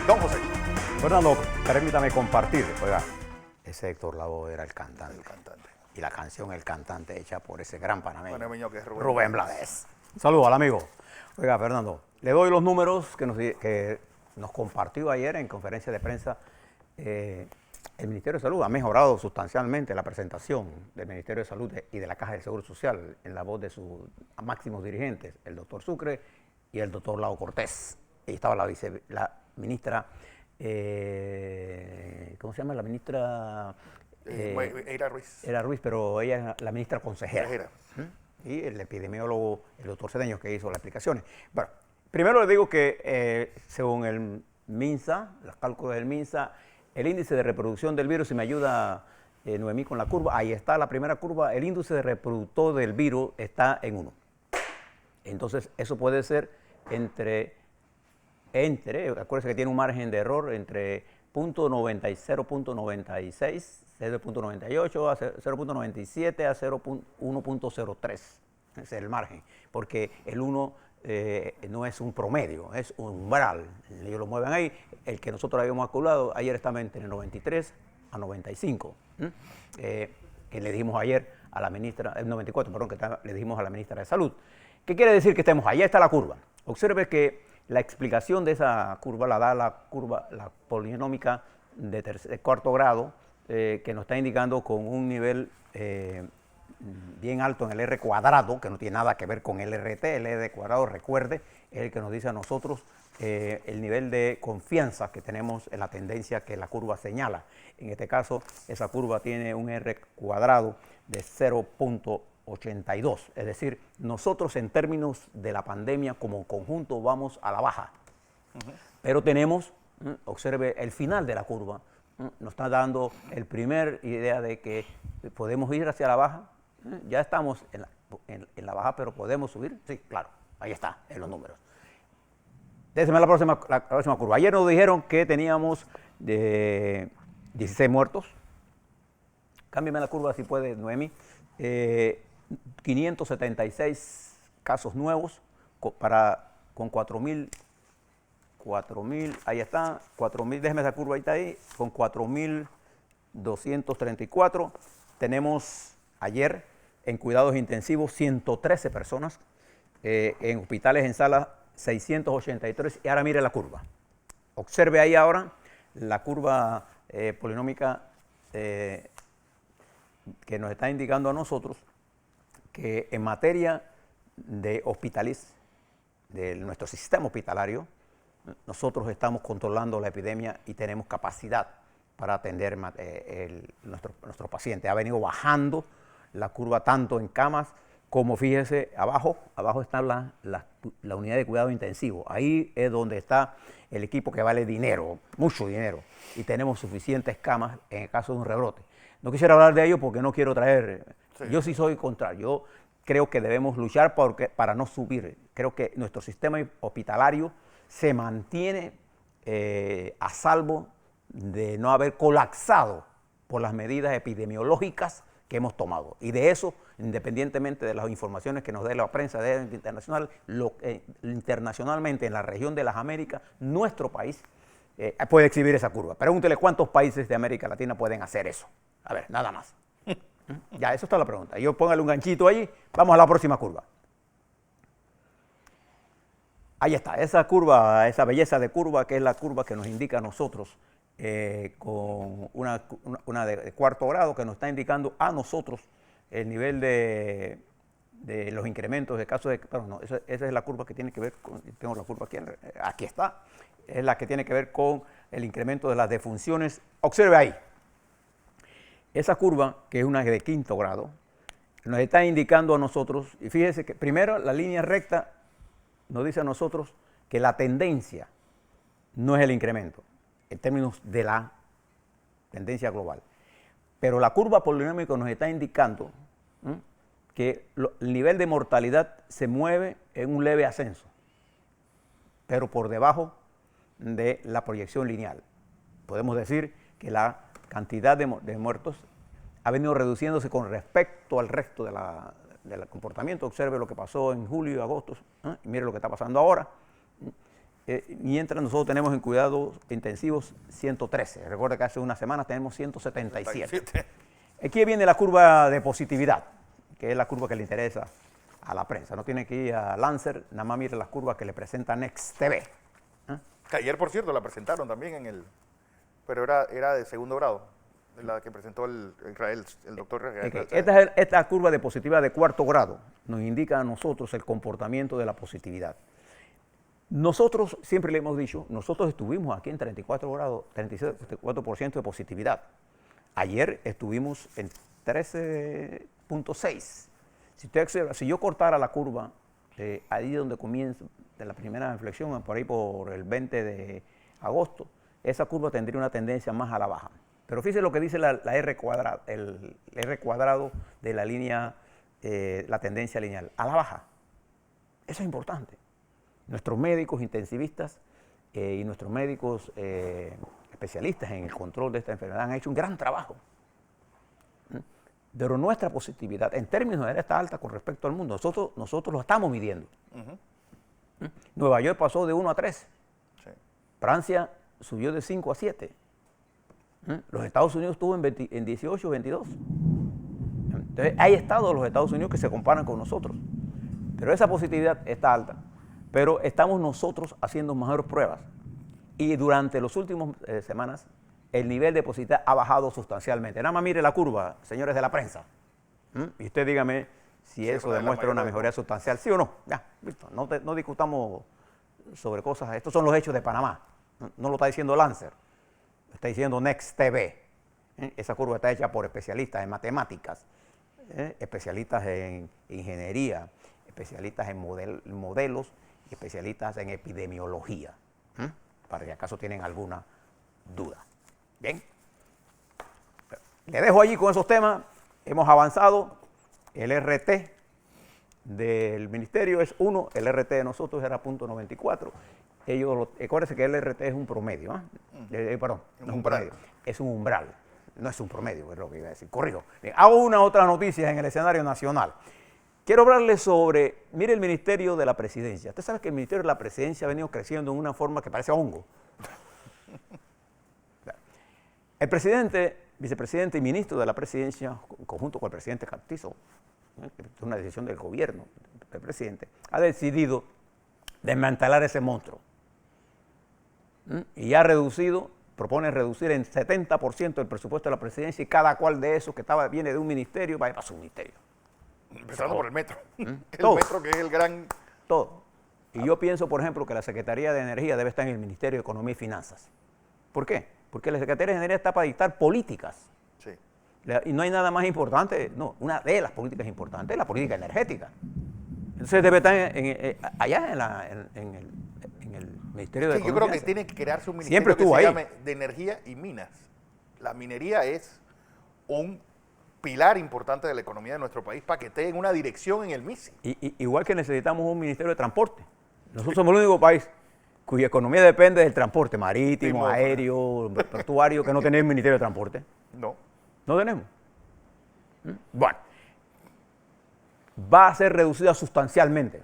Don José. Fernando, permítame compartir. Oiga, ese Héctor Lavoe era el cantante. El cantante. Y la canción El Cantante, hecha por ese gran Panameño que es Rubén Blades. Saludos al amigo. Oiga, Fernando, le doy los números que nos compartió ayer en conferencia de prensa. El Ministerio de Salud ha mejorado sustancialmente la presentación del Ministerio de Salud y de la Caja del Seguro Social en la voz de sus máximos dirigentes, el doctor Sucre y el doctor Lao Cortés. Ahí estaba la ministra, ¿cómo se llama? La ministra... Eira Ruiz. Era Ruiz, pero ella es la ministra consejera. Y el epidemiólogo, el doctor Cedeños, que hizo las explicaciones. Bueno, primero le digo que según el MINSA, los cálculos del MINSA, el índice de reproducción del virus, si me ayuda Noemí con la curva, ahí está la primera curva, el índice de reproductor del virus está en 1. Entonces, eso puede ser acuérdense que tiene un margen de error entre 0.96, 0.98 a 0.97 a 1.03. Ese es el margen, porque el 1 no es un promedio, es un umbral. Ellos lo mueven ahí. El que nosotros habíamos calculado ayer estaba entre 93 a 95. Que le dijimos ayer a la ministra, 94, perdón, le dijimos a la ministra de Salud. ¿Qué quiere decir que estemos? Allá está la curva. Observe que la explicación de esa curva la da la polinómica de cuarto grado, que nos está indicando con un nivel bien alto en el R cuadrado, que no tiene nada que ver con el RT. El R cuadrado, recuerde, es el que nos dice a nosotros el nivel de confianza que tenemos en la tendencia que la curva señala. En este caso, esa curva tiene un R cuadrado de 0.82, es decir, nosotros en términos de la pandemia como conjunto vamos a la baja, pero tenemos, observe el final de la curva, nos está dando el primer idea de que podemos ir hacia la baja. Ya estamos en la baja, pero podemos subir. Sí, claro, ahí está, en los números. Déjeme la próxima curva. Ayer nos dijeron que teníamos 16 muertos. Cámbiame la curva si puede, Noemi. 576 casos nuevos con 4.000, ahí está, 4.000, déjeme esa curva, ahí está ahí, con 4.234. Tenemos ayer en cuidados intensivos 113 personas, en hospitales en salas 683, y ahora mire la curva. Observe ahí ahora la curva polinómica que nos está indicando a nosotros que en materia de de nuestro sistema hospitalario, nosotros estamos controlando la epidemia y tenemos capacidad para atender nuestros pacientes. Ha venido bajando la curva tanto en camas como, fíjese, abajo está la unidad de cuidado intensivo. Ahí es donde está el equipo que vale dinero, mucho dinero, y tenemos suficientes camas en el caso de un rebrote. No quisiera hablar de ello porque no quiero traer... Sí. Yo sí soy contrario. Yo creo que debemos luchar para no subir. Creo que nuestro sistema hospitalario se mantiene a salvo de no haber colapsado por las medidas epidemiológicas que hemos tomado. Y de eso, independientemente de las informaciones que nos dé la prensa internacional, internacionalmente en la región de las Américas, nuestro país puede exhibir esa curva. Pregúntele cuántos países de América Latina pueden hacer eso. A ver, nada más. Ya, eso está la pregunta. Yo póngale un ganchito ahí, vamos a la próxima curva. Ahí está, esa curva, esa belleza de curva, que es la curva que nos indica a nosotros, con una de cuarto grado, que nos está indicando a nosotros el nivel de los incrementos de casos de... Perdón, no, esa es la curva que tiene que ver con... Tengo la curva aquí está. Es la que tiene que ver con el incremento de las defunciones. Observe ahí. Esa curva, que es una de quinto grado, nos está indicando a nosotros, y fíjese que primero la línea recta nos dice a nosotros que la tendencia no es el incremento, en términos de la tendencia global. Pero la curva polinómica nos está indicando que el nivel de mortalidad se mueve en un leve ascenso, pero por debajo de la proyección lineal. Podemos decir que la cantidad de muertos ha venido reduciéndose con respecto al resto del comportamiento. Observe lo que pasó en julio y agosto, y mire lo que está pasando ahora. mientras nosotros tenemos en cuidados intensivos 113. Recuerda que hace unas semanas tenemos 177. Aquí viene la curva de positividad, que es la curva que le interesa a la prensa. No tiene que ir a Lancer, nada más mire las curvas que le presenta Next TV. Que ayer, por cierto, la presentaron también en el... Pero era de segundo grado, la que presentó el doctor Israel. Okay. Esta curva de positividad de cuarto grado nos indica a nosotros el comportamiento de la positividad. Nosotros, siempre le hemos dicho, nosotros estuvimos aquí en 34 grados, 34% de positividad. Ayer estuvimos en 13.6. Si usted observa, si yo cortara la curva, ahí donde comienza, de la primera inflexión, por ahí por el 20 de agosto, esa curva tendría una tendencia más a la baja. Pero fíjese lo que dice la R cuadrada, el R cuadrado de la línea, la tendencia lineal, a la baja. Eso es importante. Nuestros médicos intensivistas y nuestros médicos especialistas en el control de esta enfermedad han hecho un gran trabajo. Pero nuestra positividad, en términos generales, está alta con respecto al mundo. Nosotros lo estamos midiendo. Nueva York pasó de 1 a 3. Sí. Francia subió de 5 a 7. Los Estados Unidos estuvo en 18, 22. Entonces, hay estados de los Estados Unidos que se comparan con nosotros. Pero esa positividad está alta. Pero estamos nosotros haciendo mejores pruebas. Y durante las últimas semanas, el nivel de positividad ha bajado sustancialmente. Nada más mire la curva, señores de la prensa. Y usted dígame si eso demuestra una mejoría sustancial, ¿sí o no? Ya, listo. No discutamos sobre cosas. Estos son los hechos de Panamá. No lo está diciendo Lancer, lo está diciendo Next TV. Esa curva está hecha por especialistas en matemáticas, especialistas en ingeniería, especialistas en modelos y especialistas en epidemiología, para si acaso tienen alguna duda. Bien, le dejo allí con esos temas. Hemos avanzado. El RT del ministerio es 1, el RT de nosotros era .94. Acuérdense que el RT es un promedio, perdón, no es un promedio, es un umbral, no es un promedio, es lo que iba a decir. Corrijo. Bien, hago otra noticia en el escenario nacional. Quiero hablarles sobre, mire el Ministerio de la Presidencia. Usted sabe que el Ministerio de la Presidencia ha venido creciendo en una forma que parece hongo. El presidente, vicepresidente y ministro de la Presidencia, en conjunto con el presidente Cartizo, es una decisión del gobierno, del presidente, ha decidido desmantelar ese monstruo. Y ha propone reducir en 70% el presupuesto de la presidencia y cada cual de esos que viene de un ministerio va para su ministerio. Empezando por el metro. El Todo. metro que es el gran... Todo. Y yo pienso, por ejemplo, que la Secretaría de Energía debe estar en el Ministerio de Economía y Finanzas. ¿Por qué? Porque la Secretaría de Energía está para dictar políticas. Sí. Y no hay nada más importante, no, una de las políticas importantes es la política energética. Entonces debe estar allá en el Ministerio de Economía. Yo creo que tiene que crearse un ministerio que se llame de energía y minas. La minería es un pilar importante de la economía de nuestro país para que esté en una dirección en el MISI. Igual que necesitamos un ministerio de transporte. Nosotros somos el único país cuya economía depende del transporte marítimo, aéreo, portuario, que no tenemos ministerio de transporte. No. No tenemos. Bueno, va a ser reducida sustancialmente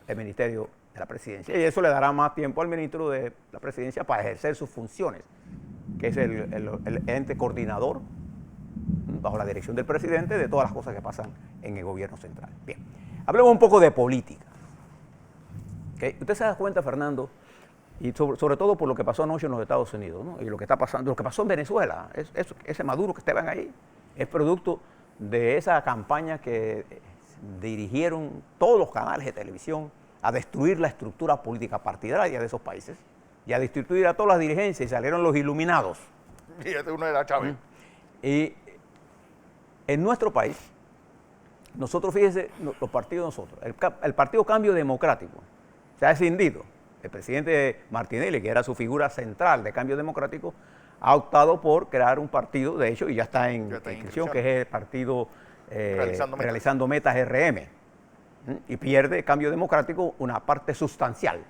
el Ministerio de la Presidencia y eso le dará más tiempo al ministro de la Presidencia para ejercer sus funciones, que es el ente coordinador, bajo la dirección del presidente, de todas las cosas que pasan en el gobierno central. Bien, hablemos un poco de política. ¿Okay? Usted se da cuenta, Fernando, y sobre todo por lo que pasó anoche en los Estados Unidos, ¿no? Y lo que está pasando, lo que pasó en Venezuela, ese Maduro que estaban ahí, es producto de esa campaña que dirigieron todos los canales de televisión a destruir la estructura política partidaria de esos países y a destituir a todas las dirigencias, y salieron los iluminados. Fíjate, uno era Chávez. Y en nuestro país, nosotros, fíjese, los partidos nosotros, el Partido Cambio Democrático se ha escindido. El presidente Martinelli, que era su figura central de Cambio Democrático, ha optado por crear un partido, de hecho, y ya está en inscripción, que es el partido Realizando Metas RM. Y pierde Cambio Democrático una parte sustancial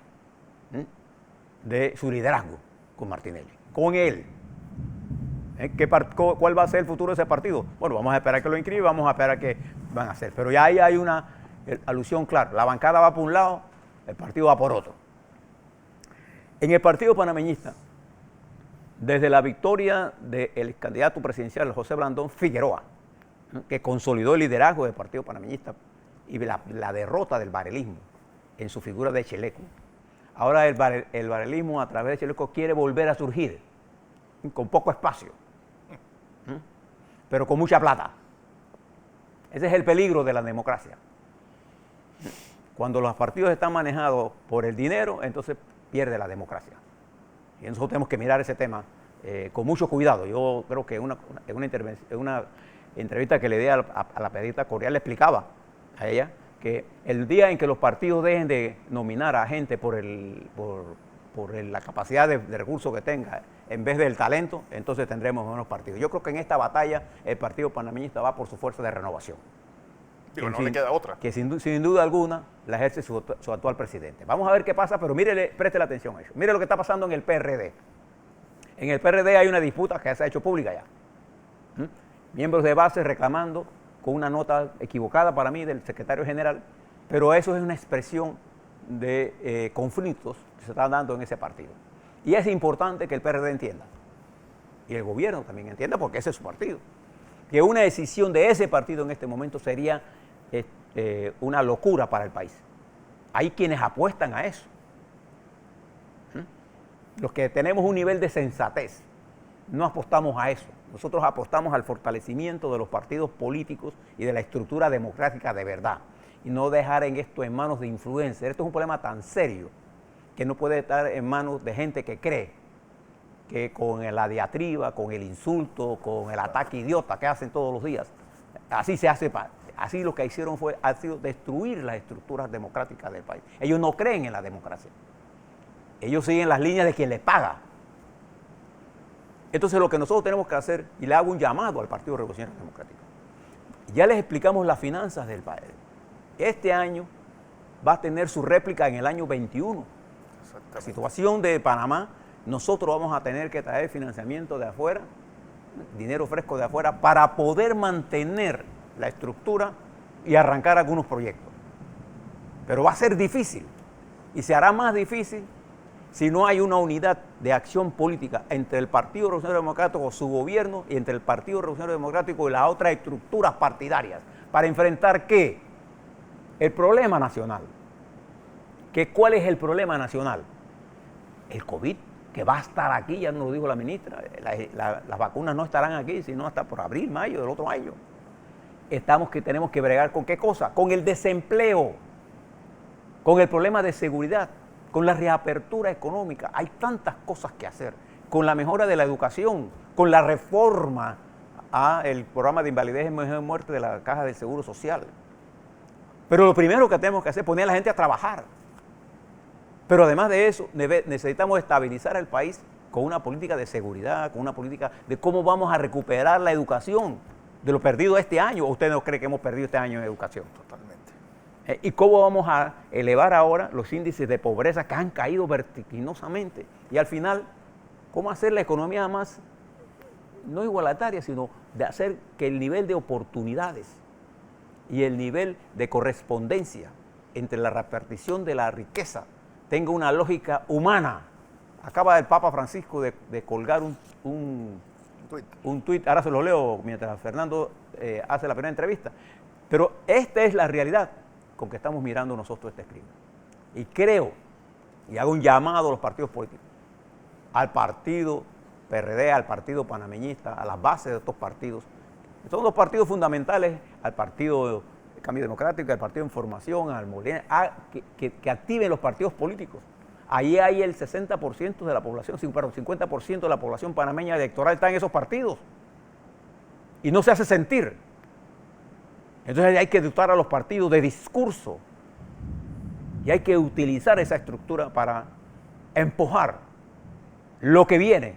de su liderazgo con Martinelli, con él. ¿Cuál va a ser el futuro de ese partido? Bueno, vamos a esperar que lo inscriban, vamos a esperar qué van a hacer. Pero ya ahí hay una alusión clara. La bancada va por un lado, el partido va por otro. En el Partido Panameñista, desde la victoria del candidato presidencial José Blandón Figueroa, ¿no?, que consolidó el liderazgo del Partido Panameñista, y la derrota del barelismo en su figura de Cheleco. Ahora el barelismo a través de Cheleco quiere volver a surgir, con poco espacio, pero con mucha plata. Ese es el peligro de la democracia. Cuando los partidos están manejados por el dinero, entonces pierde la democracia. Y nosotros tenemos que mirar ese tema con mucho cuidado. Yo creo que en una entrevista que le di a la periodista Correa, le explicaba a ella que el día en que los partidos dejen de nominar a gente por la capacidad de recursos que tenga, en vez del talento, entonces tendremos menos partidos. Yo creo que en esta batalla el Partido Panameñista va por su fuerza de renovación. Digo, no le queda otra. Que sin duda alguna la ejerce su actual presidente. Vamos a ver qué pasa, pero preste la atención a eso. Mire lo que está pasando en el PRD. En el PRD hay una disputa que se ha hecho pública ya. Miembros de base reclamando, con una nota equivocada para mí del secretario general, pero eso es una expresión de conflictos que se están dando en ese partido. Y es importante que el PRD entienda, y el gobierno también entienda, porque ese es su partido, que una decisión de ese partido en este momento sería una locura para el país. Hay quienes apuestan a eso. Los que tenemos un nivel de sensatez, no apostamos a eso. Nosotros apostamos al fortalecimiento de los partidos políticos y de la estructura democrática de verdad, y no dejar esto en manos de influencers. Esto es un problema tan serio que no puede estar en manos de gente que cree que con la diatriba, con el insulto, con el ataque idiota que hacen todos los días, así se hace. Así lo que hicieron ha sido destruir las estructuras democráticas del país. Ellos no creen en la democracia. Ellos siguen las líneas de quien les paga. Entonces lo que nosotros tenemos que hacer, y le hago un llamado al Partido Revolucionario Democrático, ya les explicamos las finanzas del país. Este año va a tener su réplica en el año 21. La situación de Panamá, nosotros vamos a tener que traer financiamiento de afuera, dinero fresco de afuera, para poder mantener la estructura y arrancar algunos proyectos. Pero va a ser difícil, y se hará más difícil si no hay una unidad de acción política entre el Partido Revolucionario Democrático, su gobierno, y entre el Partido Revolucionario Democrático y las otras estructuras partidarias, para enfrentar ¿qué? El problema nacional. ¿Cuál es el problema nacional? El COVID, que va a estar aquí, ya nos lo dijo la ministra. Las vacunas no estarán aquí, sino hasta por abril, mayo del otro año. Tenemos que bregar ¿con qué cosa? Con el desempleo, con el problema de seguridad, con la reapertura económica. Hay tantas cosas que hacer, con la mejora de la educación, con la reforma al programa de invalidez y muerte de la Caja del Seguro Social. Pero lo primero que tenemos que hacer es poner a la gente a trabajar. Pero además de eso, necesitamos estabilizar el país con una política de seguridad, con una política de cómo vamos a recuperar la educación de lo perdido este año. ¿O usted no cree que hemos perdido este año en educación? Totalmente. ¿Y cómo vamos a elevar ahora los índices de pobreza que han caído vertiginosamente? Y al final, ¿cómo hacer la economía más, no igualitaria, sino de hacer que el nivel de oportunidades y el nivel de correspondencia entre la repartición de la riqueza tenga una lógica humana? Acaba el Papa Francisco de colgar un tuit, ahora se lo leo mientras Fernando hace la primera entrevista, pero esta es la realidad con que estamos mirando nosotros este escrito. Y creo, y hago un llamado a los partidos políticos, al partido PRD, al partido panameñista, a las bases de estos partidos, son dos partidos fundamentales, al partido Cambio Democrático, al partido en formación, al Molina, que activen los partidos políticos. Ahí hay el 60% de la población, perdón, 50% de la población panameña electoral está en esos partidos. Y no se hace sentir. Entonces hay que dotar a los partidos de discurso. Y hay que utilizar esa estructura para empujar lo que viene,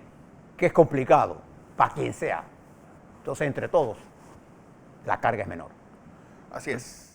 que es complicado, para quien sea. Entonces, entre todos, la carga es menor. Así es.